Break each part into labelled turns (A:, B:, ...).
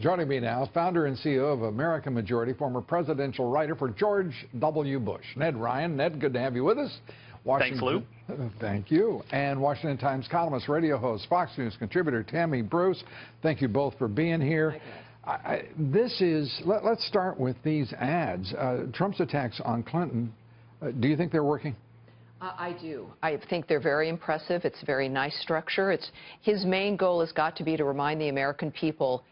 A: Joining me now, founder and CEO of American Majority, former presidential writer for George W. Bush, Ned Ryun. Ned, good to have you with us.
B: Thanks, Lou.
A: Thank you. And Washington Times columnist, radio host, Fox News contributor Tammy Bruce. Thank you both for being here. Let's start with these ads. Trump's attacks on Clinton, do you think they're working?
C: I do. I think they're very impressive. It's a very nice structure. His main goal has got to be to remind the American people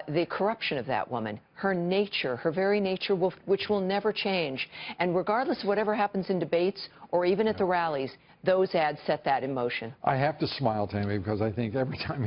C: the corruption of that woman, her nature, her very nature, which will never change. And regardless of whatever happens in debates or even at the rallies, those ads set that in motion. I
A: have to smile, Tammy, because I think every time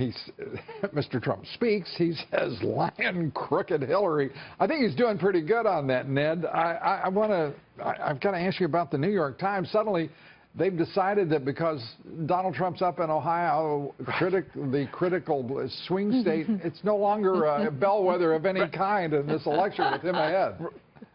A: Mr. Trump speaks, he says, lying, crooked Hillary. I think he's doing pretty good on that, Ned. I've got to ask you about the New York Times. Suddenly, they've decided that because Donald Trump's up in Ohio, the critical swing state, it's no longer a bellwether of any kind in this election with him ahead.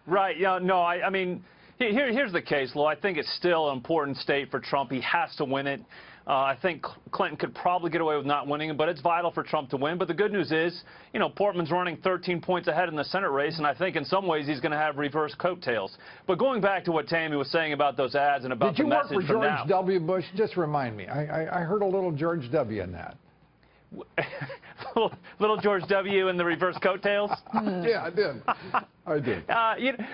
B: Right. Yeah. No. I mean, here's the case, Lou. I think it's still an important state for Trump. He has to win it. I think Clinton could probably get away with not winning it, but it's vital for Trump to win. But the good news is, you know, Portman's running 13 points ahead in the Senate race, and I think in some ways he's going to have reverse coattails. But going back to what Tammy was saying about those ads and about the message from now.
A: Did you work for George W. Bush? Just remind me. I heard a little George W. in that.
B: Little George W. and the reverse coattails?
A: Yeah, I did. I did.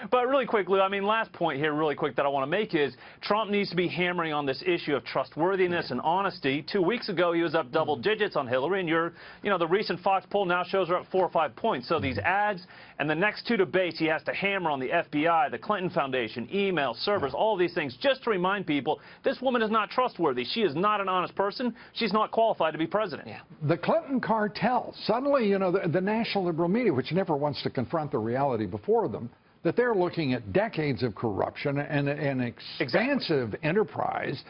B: But really quick, Lou, I mean, last point here really quick that I want to make is Trump needs to be hammering on this issue of trustworthiness and honesty. 2 weeks ago, he was up double digits on Hillary, and the recent Fox poll now shows her up 4 or 5 points. So these ads and the next 2 debates, he has to hammer on the FBI, the Clinton Foundation, email, servers, all these things, just to remind people this woman is not trustworthy. She is not an honest person. She's not qualified to be president.
A: Yeah. The Clinton cartel, suddenly, you know, the national liberal media, which never wants to confront the reality before them, that they're looking at decades of corruption and an expansive enterprise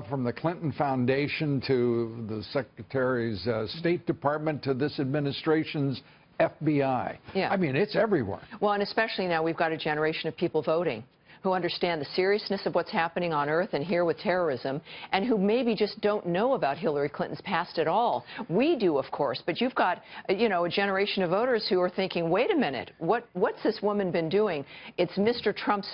A: from the Clinton Foundation to the Secretary's State Department to this administration's FBI.
C: Yeah.
A: I mean, it's everywhere.
C: Well, and especially now we've got a generation of people voting who understand the seriousness of what's happening on Earth and here with terrorism, and who maybe just don't know about Hillary Clinton's past at all. We do, of course, but you've got, you know, a generation of voters who are thinking, wait a minute, what's this woman been doing? It's Mr. Trump's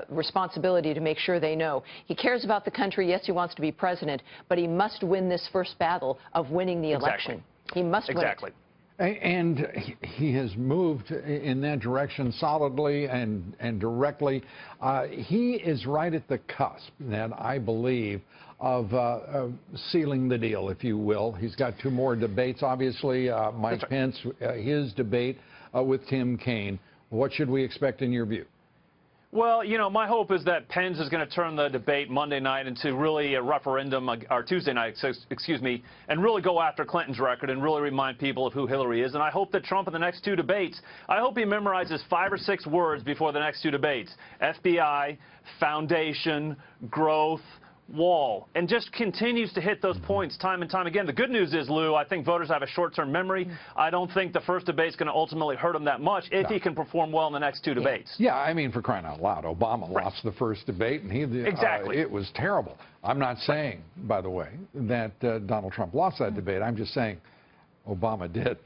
C: responsibility to make sure they know. He cares about the country. Yes, he wants to be president, but he must win this first battle of winning the election. He must win it.
A: And he has moved in that direction solidly and directly. He is right at the cusp, Ned, I believe, of sealing the deal, if you will. He's got 2 more debates, obviously. Mike Pence, his debate with Tim Kaine. What should we expect in your view?
B: Well, you know, my hope is that Pence is going to turn the debate Monday night into really a referendum, or Tuesday night, excuse me, and really go after Clinton's record and really remind people of who Hillary is. And I hope that Trump in the next 2 debates, I hope he memorizes 5 or 6 words before the next 2 debates. FBI, foundation, growth, wall, and just continues to hit those points time and time again. The good news is, Lou, I think voters have a short-term memory. I don't think the first debate is going to ultimately hurt him that much if he can perform well in the next 2 debates.
A: Yeah, I mean, for crying out loud, Obama lost the first debate, and it was terrible. I'm not saying, by the way, that Donald Trump lost that debate. I'm just saying Obama did.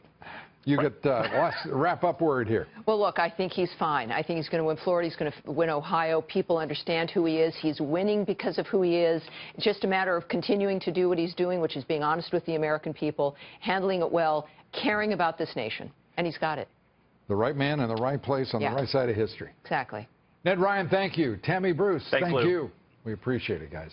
A: You get last wrap-up word here.
C: Well, look, I think he's fine. I think he's going to win Florida. He's going to win Ohio. People understand who he is. He's winning because of who he is. It's just a matter of continuing to do what he's doing, which is being honest with the American people, handling it well, caring about this nation. And he's got it.
A: The right man in the right place on the right side of history.
C: Exactly.
A: Ned Ryun, thank you. Tammy Bruce,
B: thank
A: you. We appreciate it, guys.